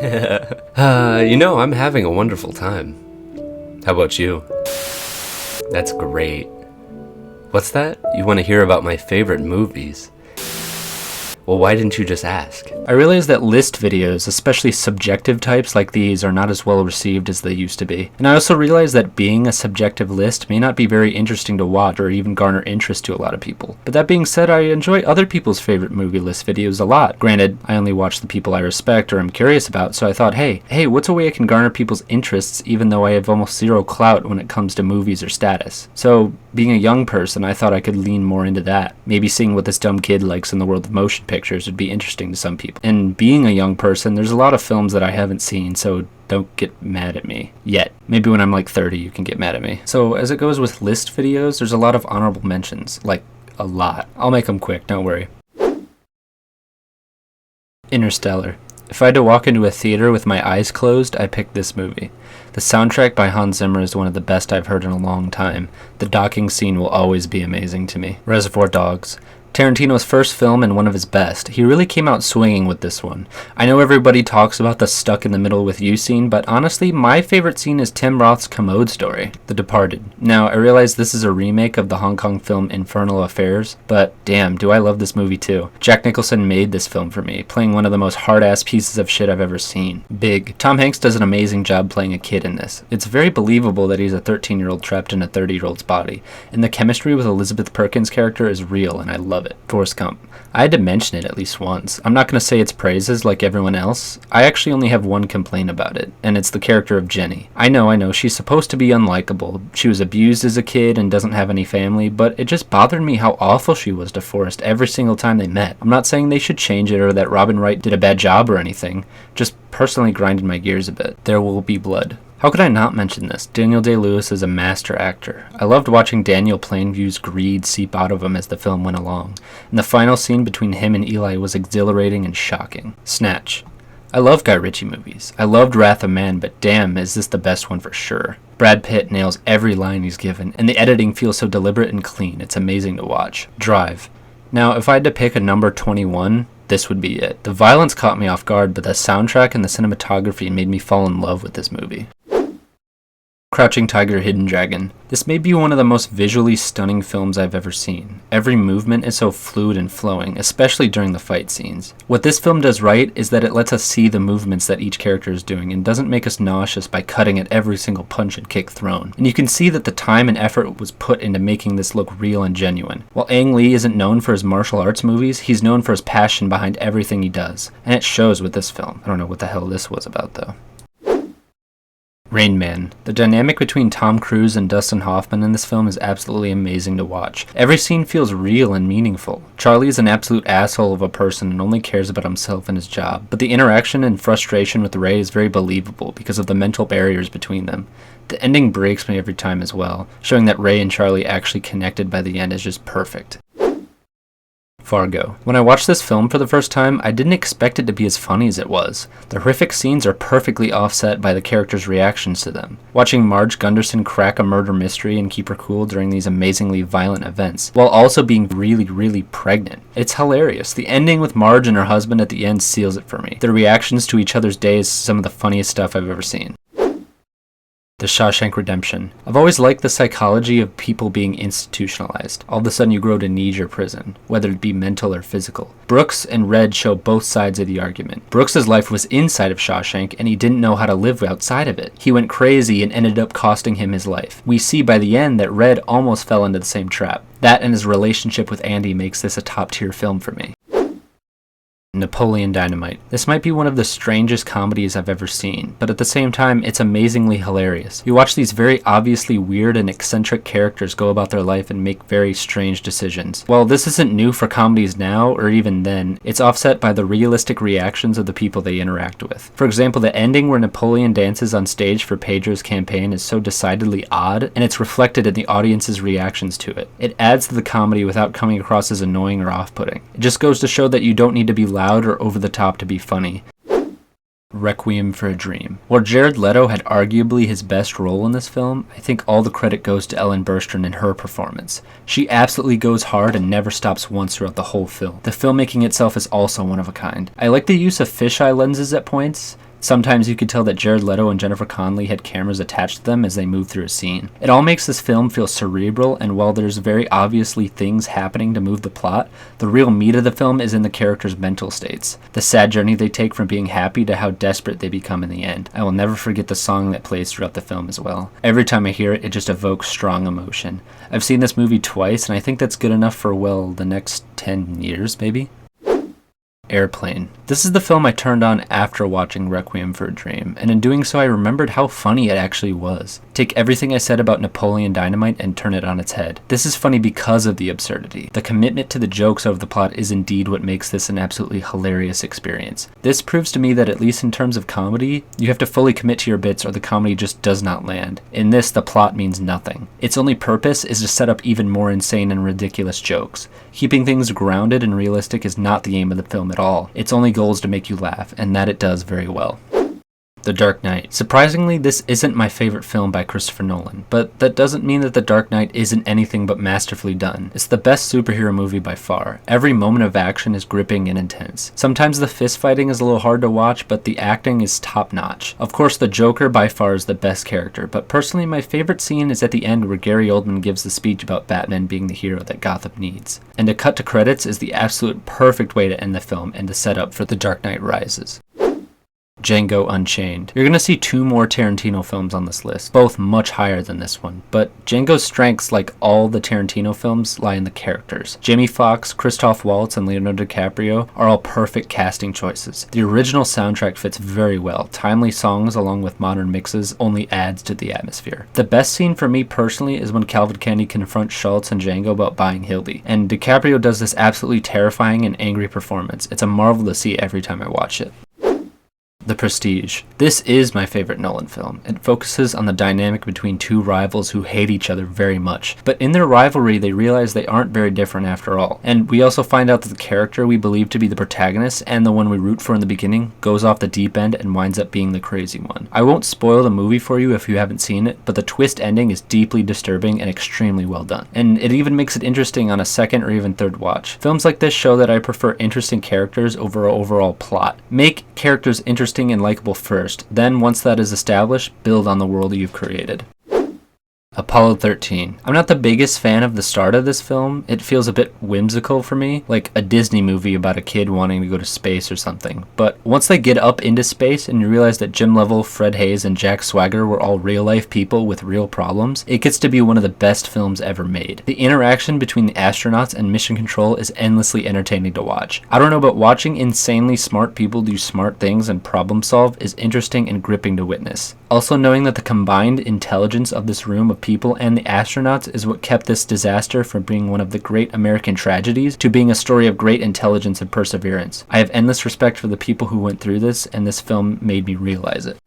I'm having a wonderful time. How about you? That's great. What's that? You want to hear about my favorite movies? Well, why didn't you just ask? I realize that list videos, especially subjective types like these, are not as well received as they used to be. And I also realize that being a subjective list may not be very interesting to watch or even garner interest to a lot of people. But that being said, I enjoy other people's favorite movie list videos a lot. Granted, I only watch the people I respect or am curious about, so I thought, hey, what's a way I can garner people's interests even though I have almost zero clout when it comes to movies or status? So, being a young person, I thought I could lean more into that. Maybe seeing what this dumb kid likes in the world of motion pictures would be interesting to some people. And being a young person, there's a lot of films that I haven't seen, so don't get mad at me yet. Maybe when I'm like 30 you can get mad at me. So as it goes with list videos, there's a lot of honorable mentions, like a lot. I'll make them quick, don't worry. Interstellar. If I had to walk into a theater with my eyes closed, I'd pick this movie. The soundtrack by Hans Zimmer is one of the best I've heard in a long time. The docking scene will always be amazing to me. Reservoir Dogs. Tarantino's first film and one of his best. He really came out swinging with this one. I know everybody talks about the stuck in the middle with you scene, but honestly, my favorite scene is Tim Roth's commode story, The Departed. Now, I realize this is a remake of the Hong Kong film Infernal Affairs, but damn, do I love this movie too. Jack Nicholson made this film for me, playing one of the most hard-ass pieces of shit I've ever seen. Big. Tom Hanks does an amazing job playing a kid in this. It's very believable that he's a 13-year-old trapped in a 30-year-old's body, and the chemistry with Elizabeth Perkins' character is real, and I love it. Forrest Gump. I had to mention it at least once. I'm not going to say its praises like everyone else. I actually only have one complaint about it, and it's the character of Jenny. I know, she's supposed to be unlikable. She was abused as a kid and doesn't have any family, but it just bothered me how awful she was to Forrest every single time they met. I'm not saying they should change it or that Robin Wright did a bad job or anything, just personally grinded my gears a bit. There Will Be Blood. How could I not mention this? Daniel Day-Lewis is a master actor. I loved watching Daniel Plainview's greed seep out of him as the film went along, and the final scene between him and Eli was exhilarating and shocking. Snatch. I love Guy Ritchie movies. I loved Wrath of Man, but damn, is this the best one for sure. Brad Pitt nails every line he's given, and the editing feels so deliberate and clean. It's amazing to watch. Drive. Now, if I had to pick a number 21, this would be it. The violence caught me off guard, but the soundtrack and the cinematography made me fall in love with this movie. Crouching Tiger, Hidden Dragon. This may be one of the most visually stunning films I've ever seen. Every movement is so fluid and flowing, especially during the fight scenes. What this film does right is that it lets us see the movements that each character is doing and doesn't make us nauseous by cutting at every single punch and kick thrown. And you can see that the time and effort was put into making this look real and genuine. While Ang Lee isn't known for his martial arts movies, he's known for his passion behind everything he does. And it shows with this film. I don't know what the hell this was about though. Rain Man. The dynamic between Tom Cruise and Dustin Hoffman in this film is absolutely amazing to watch. Every scene feels real and meaningful. Charlie is an absolute asshole of a person and only cares about himself and his job, but the interaction and frustration with Ray is very believable because of the mental barriers between them. The ending breaks me every time as well, showing that Ray and Charlie actually connected by the end is just perfect. Fargo. When I watched this film for the first time, I didn't expect it to be as funny as it was. The horrific scenes are perfectly offset by the characters' reactions to them. Watching Marge Gunderson crack a murder mystery and keep her cool during these amazingly violent events, while also being really pregnant. It's hilarious. The ending with Marge and her husband at the end seals it for me. Their reactions to each other's day is some of the funniest stuff I've ever seen. The Shawshank Redemption. I've always liked the psychology of people being institutionalized. All of a sudden you grow to need your prison, whether it be mental or physical. Brooks and Red show both sides of the argument. Brooks' life was inside of Shawshank and he didn't know how to live outside of it. He went crazy and ended up costing him his life. We see by the end that Red almost fell into the same trap. That and his relationship with Andy makes this a top tier film for me. Napoleon Dynamite. This might be one of the strangest comedies I've ever seen, but at the same time, it's amazingly hilarious. You watch these very obviously weird and eccentric characters go about their life and make very strange decisions. While this isn't new for comedies now, or even then, it's offset by the realistic reactions of the people they interact with. For example, the ending where Napoleon dances on stage for Pedro's campaign is so decidedly odd, and it's reflected in the audience's reactions to it. It adds to the comedy without coming across as annoying or off-putting. It just goes to show that you don't need to be loud or over the top to be funny. Requiem for a Dream. While Jared Leto had arguably his best role in this film, I think all the credit goes to Ellen Burstyn and her performance. She absolutely goes hard and never stops once throughout the whole film. The filmmaking itself is also one of a kind. I like the use of fisheye lenses at points. Sometimes you could tell that Jared Leto and Jennifer Connelly had cameras attached to them as they moved through a scene. It all makes this film feel cerebral, and while there's very obviously things happening to move the plot, the real meat of the film is in the characters' mental states. The sad journey they take from being happy to how desperate they become in the end. I will never forget the song that plays throughout the film as well. Every time I hear it, it just evokes strong emotion. I've seen this movie twice, and I think that's good enough for, well, the next 10 years, maybe? Airplane. This is the film I turned on after watching Requiem for a Dream, and in doing so I remembered how funny it actually was. Take everything I said about Napoleon Dynamite and turn it on its head. This is funny because of the absurdity. The commitment to the jokes of the plot is indeed what makes this an absolutely hilarious experience. This proves to me that at least in terms of comedy, you have to fully commit to your bits or the comedy just does not land. In this, the plot means nothing. Its only purpose is to set up even more insane and ridiculous jokes. Keeping things grounded and realistic is not the aim of the film at all. Its only goal is to make you laugh, and that it does very well. The Dark Knight. Surprisingly, this isn't my favorite film by Christopher Nolan, but that doesn't mean that The Dark Knight isn't anything but masterfully done. It's the best superhero movie by far. Every moment of action is gripping and intense. Sometimes the fist fighting is a little hard to watch, but the acting is top notch. Of course, the Joker by far is the best character, but personally my favorite scene is at the end where Gary Oldman gives the speech about Batman being the hero that Gotham needs. And to cut to credits is the absolute perfect way to end the film and to set up for The Dark Knight Rises. Django Unchained. You're going to see 2 more Tarantino films on this list, both much higher than this one, but Django's strengths, like all the Tarantino films, lie in the characters. Jamie Foxx, Christoph Waltz, and Leonardo DiCaprio are all perfect casting choices. The original soundtrack fits very well. Timely songs along with modern mixes only adds to the atmosphere. The best scene for me personally is when Calvin Candy confronts Schultz and Django about buying Hildy, and DiCaprio does this absolutely terrifying and angry performance. It's a marvel to see every time I watch it. The Prestige. This is my favorite Nolan film. It focuses on the dynamic between 2 rivals who hate each other very much, but in their rivalry they realize they aren't very different after all. And we also find out that the character we believe to be the protagonist and the one we root for in the beginning goes off the deep end and winds up being the crazy one. I won't spoil the movie for you if you haven't seen it, but the twist ending is deeply disturbing and extremely well done. And it even makes it interesting on a second or even third watch. Films like this show that I prefer interesting characters over overall plot. Make characters interesting and likable first, then once that is established, build on the world you've created. Apollo 13. I'm not the biggest fan of the start of this film. It feels a bit whimsical for me, like a Disney movie about a kid wanting to go to space or something. But once they get up into space and you realize that Jim Lovell, Fred Hayes, and Jack Swagger were all real-life people with real problems, it gets to be one of the best films ever made. The interaction between the astronauts and Mission Control is endlessly entertaining to watch. I don't know, but watching insanely smart people do smart things and problem solve is interesting and gripping to witness. Also, knowing that the combined intelligence of this room of people and the astronauts is what kept this disaster from being one of the great American tragedies to being a story of great intelligence and perseverance. I have endless respect for the people who went through this, and this film made me realize it.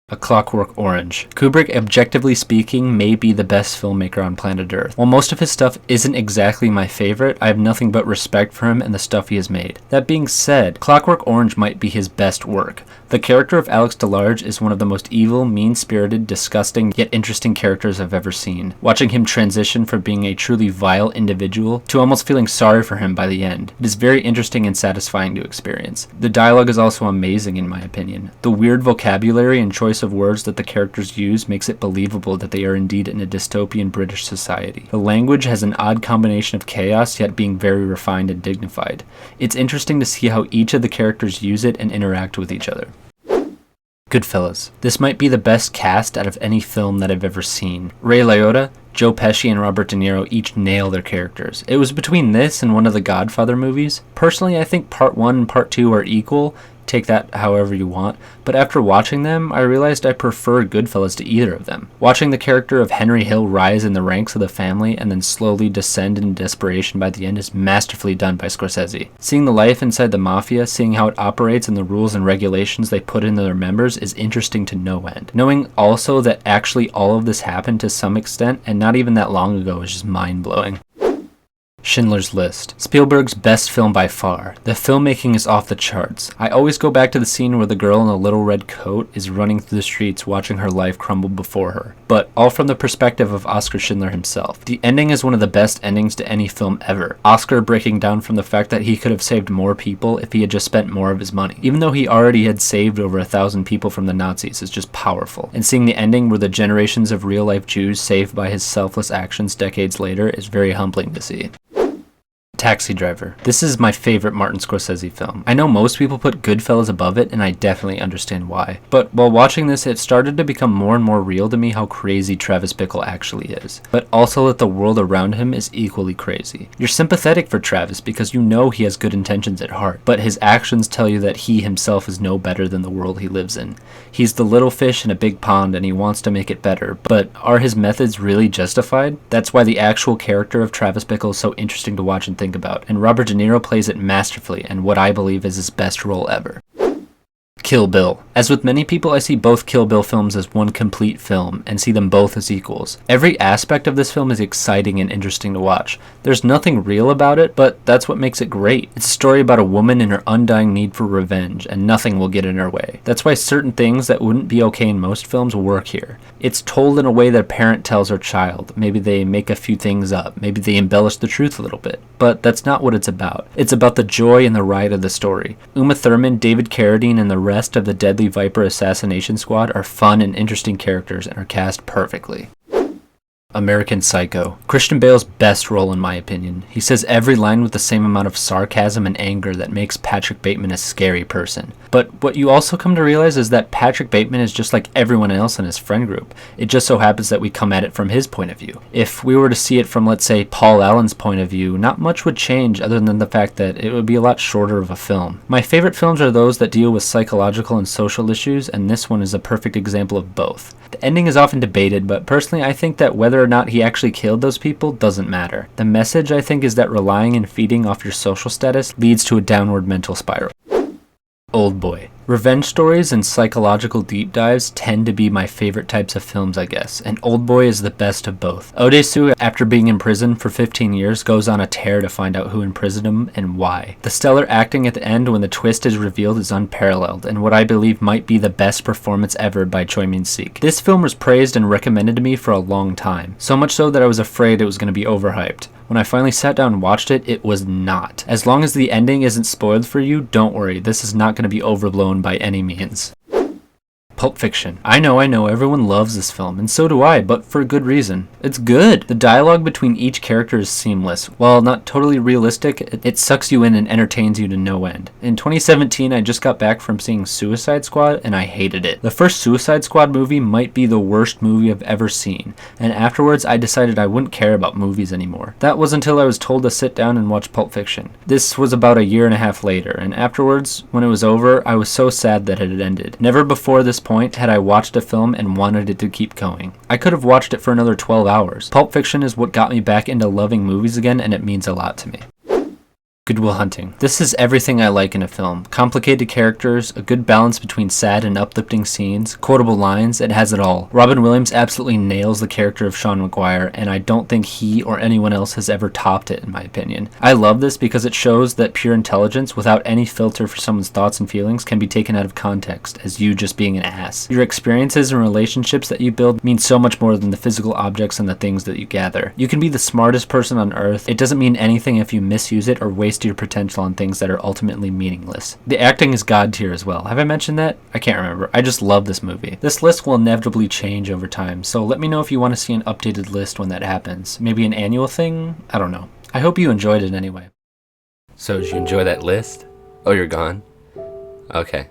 A Clockwork Orange. Kubrick, objectively speaking, may be the best filmmaker on planet Earth. While most of his stuff isn't exactly my favorite, I have nothing but respect for him and the stuff he has made. That being said, Clockwork Orange might be his best work. The character of Alex DeLarge is one of the most evil, mean-spirited, disgusting, yet interesting characters I've ever seen. Watching him transition from being a truly vile individual to almost feeling sorry for him by the end, it is very interesting and satisfying to experience. The dialogue is also amazing in my opinion. The weird vocabulary and choice of words that the characters use makes it believable that they are indeed in a dystopian British society. The language has an odd combination of chaos yet being very refined and dignified. It's interesting to see how each of the characters use it and interact with each other. Goodfellas. This might be the best cast out of any film that I've ever seen. Ray Liotta, Joe Pesci, and Robert De Niro each nail their characters. It was between this and one of the Godfather movies. Personally, I think part 1 and part 2 are equal. Take that however you want, but after watching them, I realized I prefer Goodfellas to either of them. Watching the character of Henry Hill rise in the ranks of the family and then slowly descend in desperation by the end is masterfully done by Scorsese. Seeing the life inside the mafia, seeing how it operates and the rules and regulations they put into their members is interesting to no end. Knowing also that actually all of this happened to some extent and not even that long ago is just mind-blowing. Schindler's List. Spielberg's best film by far. The filmmaking is off the charts. I always go back to the scene where the girl in the little red coat is running through the streets watching her life crumble before her, but all from the perspective of Oskar Schindler himself. The ending is one of the best endings to any film ever. Oskar breaking down from the fact that he could have saved more people if he had just spent more of his money. Even though he already had saved over 1,000 people from the Nazis is just powerful. And seeing the ending where the generations of real-life Jews saved by his selfless actions decades later is very humbling to see. Taxi Driver. This is my favorite Martin Scorsese film. I know most people put Goodfellas above it, and I definitely understand why. But while watching this, it started to become more and more real to me how crazy Travis Bickle actually is. But also that the world around him is equally crazy. You're sympathetic for Travis because you know he has good intentions at heart, but his actions tell you that he himself is no better than the world he lives in. He's the little fish in a big pond and he wants to make it better, but are his methods really justified? That's why the actual character of Travis Bickle is so interesting to watch and think about, and Robert De Niro plays it masterfully and what I believe is his best role ever. Kill Bill. As with many people, I see both Kill Bill films as one complete film and see them both as equals. Every aspect of this film is exciting and interesting to watch. There's nothing real about it, but that's what makes it great. It's a story about a woman and her undying need for revenge, and nothing will get in her way. That's why certain things that wouldn't be okay in most films work here. It's told in a way that a parent tells her child. Maybe they make a few things up. Maybe they embellish the truth a little bit. But that's not what it's about. It's about the joy and the ride of the story. Uma Thurman, David Carradine, and the rest of the Deadly Viper assassination squad are fun and interesting characters and are cast perfectly. American Psycho. Christian Bale's best role in my opinion. He says every line with the same amount of sarcasm and anger that makes Patrick Bateman a scary person. But what you also come to realize is that Patrick Bateman is just like everyone else in his friend group. It just so happens that we come at it from his point of view. If we were to see it from, let's say, Paul Allen's point of view, not much would change other than the fact that it would be a lot shorter of a film. My favorite films are those that deal with psychological and social issues, and this one is a perfect example of both. The ending is often debated, but personally I think that whether or not he actually killed those people doesn't matter. The message, I think, is that relying and feeding off your social status leads to a downward mental spiral. Oldboy. Revenge stories and psychological deep dives tend to be my favorite types of films, I guess, and Oldboy is the best of both. Odesu, after being in prison for 15 years, goes on a tear to find out who imprisoned him and why. The stellar acting at the end when the twist is revealed is unparalleled, and what I believe might be the best performance ever by Choi Min-sik. This film was praised and recommended to me for a long time, so much so that I was afraid it was going to be overhyped. When I finally sat down and watched it, it was not. As long as the ending isn't spoiled for you, don't worry, this is not going to be overblown by any means. Pulp Fiction. I know, everyone loves this film, and so do I, but for a good reason. It's good! The dialogue between each character is seamless. While not totally realistic, it sucks you in and entertains you to no end. In 2017, I just got back from seeing Suicide Squad, and I hated it. The first Suicide Squad movie might be the worst movie I've ever seen, and afterwards I decided I wouldn't care about movies anymore. That was until I was told to sit down and watch Pulp Fiction. This was about a year and a half later, and afterwards, when it was over, I was so sad that it had ended. Never before this point had I watched a film and wanted it to keep going. I could have watched it for another 12 hours. Pulp Fiction is what got me back into loving movies again, and it means a lot to me. Good Will Hunting. This is everything I like in a film. Complicated characters, a good balance between sad and uplifting scenes, quotable lines, it has it all. Robin Williams absolutely nails the character of Sean McGuire, and I don't think he or anyone else has ever topped it in my opinion. I love this because it shows that pure intelligence without any filter for someone's thoughts and feelings can be taken out of context as you just being an ass. Your experiences and relationships that you build mean so much more than the physical objects and the things that you gather. You can be the smartest person on earth, it doesn't mean anything if you misuse it or waste your potential on things that are ultimately meaningless. The acting is god tier as well. Have I mentioned that? I can't remember. I just love this movie. This list will inevitably change over time, so let me know if you want to see an updated list when that happens. Maybe an annual thing? I don't know. I hope you enjoyed it anyway. So, did you enjoy that list? Oh, you're gone? Okay.